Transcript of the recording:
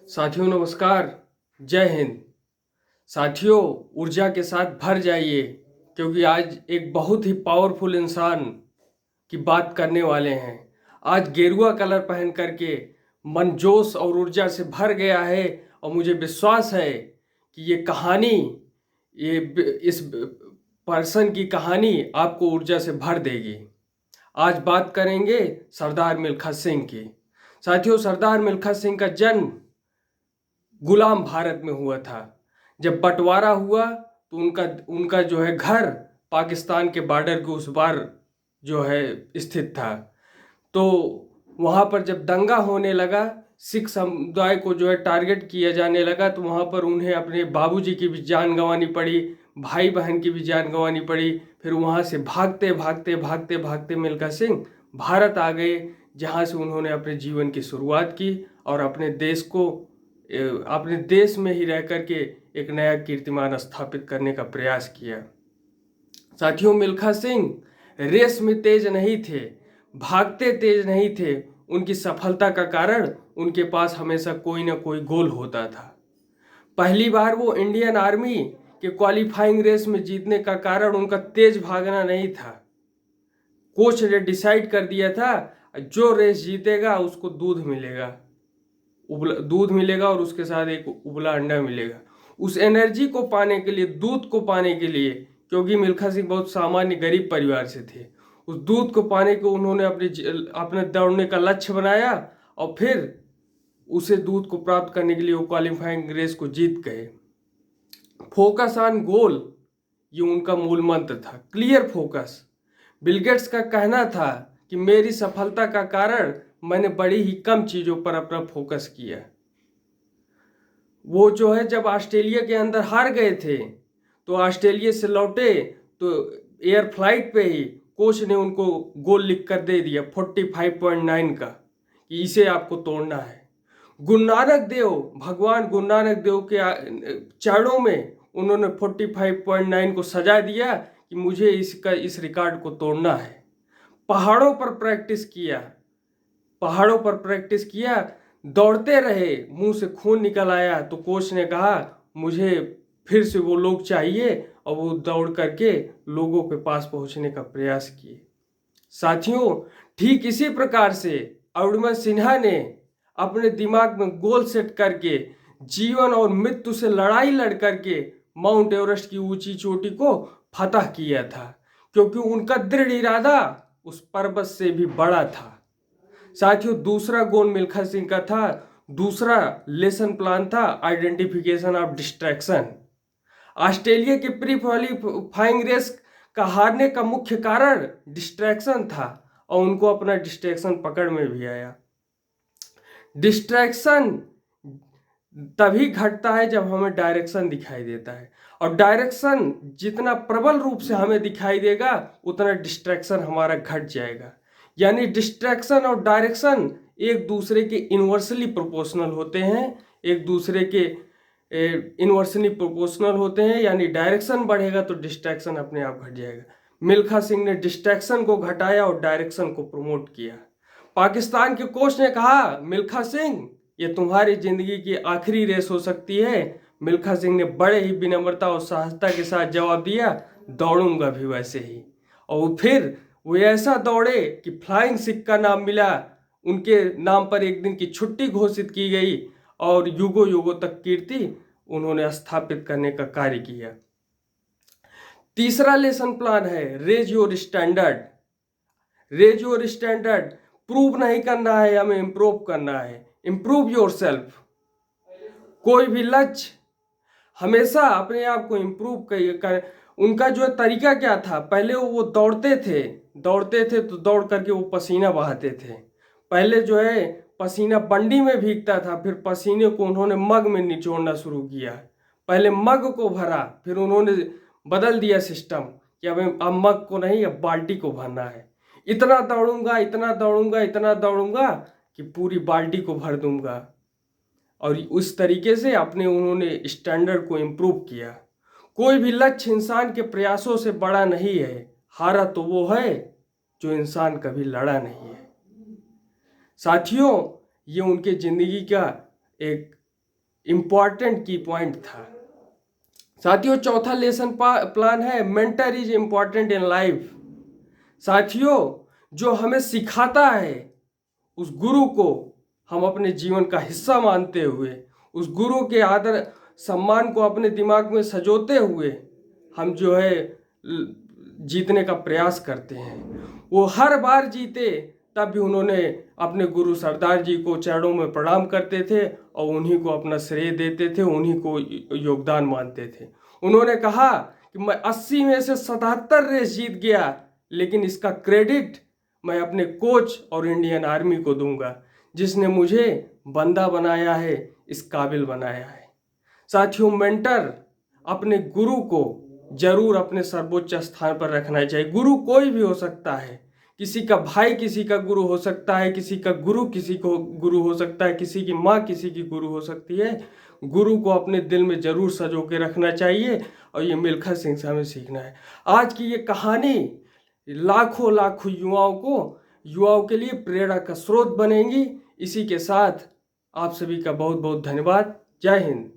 साथियों नमस्कार, जय हिंद। साथियों, ऊर्जा के साथ भर जाइए क्योंकि आज एक बहुत ही पावरफुल इंसान की बात करने वाले हैं। आज गेरुआ कलर पहन करके मन जोश और ऊर्जा से भर गया है और मुझे विश्वास है कि ये कहानी, इस पर्सन की कहानी आपको ऊर्जा से भर देगी। आज बात करेंगे सरदार मिल्खा सिंह की। साथियों, सरदार मिल्खा सिंह का जन्म गुलाम भारत में हुआ था। जब बंटवारा हुआ तो उनका उनका जो है घर पाकिस्तान के बॉर्डर के उस पार जो है स्थित था। तो वहाँ पर जब दंगा होने लगा, सिख समुदाय को जो है टारगेट किया जाने लगा, तो वहाँ पर उन्हें अपने बाबूजी की भी जान गंवानी पड़ी, भाई बहन की भी जान गंवानी पड़ी। फिर वहाँ से भागते भागते भागते भागते मिल्खा सिंह भारत आ गए, जहाँ से उन्होंने अपने जीवन की शुरुआत की और अपने देश में ही रह करके एक नया कीर्तिमान स्थापित करने का प्रयास किया। साथियों, मिल्खा सिंह रेस में तेज नहीं थे, भागते तेज नहीं थे। उनकी सफलता का कारण उनके पास हमेशा कोई ना कोई गोल होता था। पहली बार वो इंडियन आर्मी के क्वालिफाइंग रेस में जीतने का कारण उनका तेज भागना नहीं था। कोच ने डिसाइड कर दिया था, जो रेस जीतेगा उसको दूध मिलेगा और उसके साथ एक उबला अंडा मिलेगा। उस एनर्जी को पाने के लिए, दूध को पाने के लिए, क्योंकि मिल्खा सिंह बहुत सामान्य गरीब परिवार से थे, उस दूध को पाने को उन्होंने अपने दौड़ने का लक्ष्य बनाया और फिर उसे दूध को प्राप्त करने के लिए वो क्वालिफाइंग रेस को जीत गए। फोकस ऑन गोल, ये उनका मूल मंत्र था, क्लियर फोकस। बिल गेट्स का कहना था कि मेरी सफलता का कारण मैंने बड़ी ही कम चीजों पर अपना फोकस किया। वो जो है जब ऑस्ट्रेलिया के अंदर हार गए थे तो ऑस्ट्रेलिया से लौटे तो एयर फ्लाइट पे ही कोच ने उनको गोल लिख कर दे दिया 45.9 का, कि इसे आपको तोड़ना है। भगवान गुरु नानक देव के चरणों में उन्होंने 45.9 को सजा दिया कि मुझे इस रिकॉर्ड को तोड़ना है। पहाड़ों पर प्रैक्टिस किया, दौड़ते रहे, मुंह से खून निकल आया तो कोच ने कहा मुझे फिर से वो लोग चाहिए, और वो दौड़ करके लोगों के पास पहुंचने का प्रयास किए। साथियों, ठीक इसी प्रकार से अरुणिमा सिन्हा ने अपने दिमाग में गोल सेट करके जीवन और मृत्यु से लड़ाई लड़ करके माउंट एवरेस्ट की ऊंची चोटी को फतह किया था, क्योंकि उनका दृढ़ इरादा उस पर्वत से भी बड़ा था। साथियों, दूसरा गोल मिल्खा सिंह का था, दूसरा लेसन प्लान था आइडेंटिफिकेशन ऑफ डिस्ट्रैक्शन। ऑस्ट्रेलिया के प्री क्वालिफाइंग रेस का हारने का मुख्य कारण डिस्ट्रैक्शन था और उनको अपना डिस्ट्रैक्शन पकड़ में भी आया। डिस्ट्रैक्शन तभी घटता है जब हमें डायरेक्शन दिखाई देता है, और डायरेक्शन जितना प्रबल रूप से हमें दिखाई देगा उतना डिस्ट्रैक्शन हमारा घट जाएगा। यानी डिस्ट्रैक्शन और डायरेक्शन एक दूसरे के इन्वर्सली प्रोपोर्शनल होते हैं, यानी डायरेक्शन बढ़ेगा तो डिस्ट्रैक्शन अपने आप घट जाएगा। मिल्खा सिंह ने डिस्ट्रैक्शन को घटाया और डायरेक्शन को प्रमोट किया। पाकिस्तान के कोच ने कहा, मिल्खा सिंह, ये तुम्हारी जिंदगी की आखिरी रेस हो सकती है। मिल्खा सिंह ने बड़े ही विनम्रता और सहजता के साथ जवाब दिया, दौड़ूंगा भी वैसे ही। और फिर वो ऐसा दौड़े कि फ्लाइंग सिख का नाम मिला, उनके नाम पर एक दिन की छुट्टी घोषित की गई और युगों युगों तक कीर्ति उन्होंने स्थापित करने का कार्य किया। तीसरा लेसन प्लान है रेज योर स्टैंडर्ड। प्रूव नहीं करना है, हमें इम्प्रूव करना है। Improve your self. कोई भी लक्ष्य हमेशा अपने आप को इम्प्रूव कर। उनका जो तरीका क्या था, पहले वो दौड़ते थे तो दौड़ करके वो पसीना बहाते थे। पहले जो है पसीना बंडी में भीगता था, फिर पसीने को उन्होंने मग में निचोड़ना शुरू किया। पहले मग को भरा, फिर उन्होंने बदल दिया सिस्टम कि अब मग को नहीं, अब बाल्टी को भरना है। इतना दौड़ूंगा कि पूरी बाल्टी को भर दूंगा। और उस तरीके से उन्होंने स्टैंडर्ड को इम्प्रूव किया। कोई भी लक्ष्य इंसान के प्रयासों से बड़ा नहीं है, हारा तो वो है जो इंसान कभी लड़ा नहीं है। साथियों, ये उनके जिंदगी का एक इम्पॉर्टेंट की पॉइंट था। साथियों, चौथा लेसन प्लान है mentor is important in life. साथियों, जो हमें सिखाता है उस गुरु को हम अपने जीवन का हिस्सा मानते हुए, उस गुरु के आदर सम्मान को अपने दिमाग में सजोते हुए हम जो है जीतने का प्रयास करते हैं। वो हर बार जीते, तब भी उन्होंने अपने गुरु सरदार जी को चरणों में प्रणाम करते थे और उन्हीं को अपना श्रेय देते थे, उन्हीं को योगदान मानते थे। उन्होंने कहा कि मैं 80 में से 77 रेस जीत गया, लेकिन इसका क्रेडिट मैं अपने कोच और इंडियन आर्मी को दूंगा, जिसने मुझे बंदा बनाया है, इस काबिल बनाया है। साथियों, मेंटर अपने गुरु को जरूर अपने सर्वोच्च स्थान पर रखना चाहिए। गुरु कोई भी हो सकता है, किसी का भाई किसी का गुरु हो सकता है, किसी का गुरु किसी को गुरु हो सकता है, किसी की माँ किसी की गुरु हो सकती है। गुरु को अपने दिल में जरूर सजो के रखना चाहिए और ये मिल्खा सिंह से हमें सीखना है। आज की ये कहानी लाखों लाखों युवाओं के लिए प्रेरणा का स्रोत बनेगी। इसी के साथ आप सभी का बहुत बहुत धन्यवाद। जय हिंद।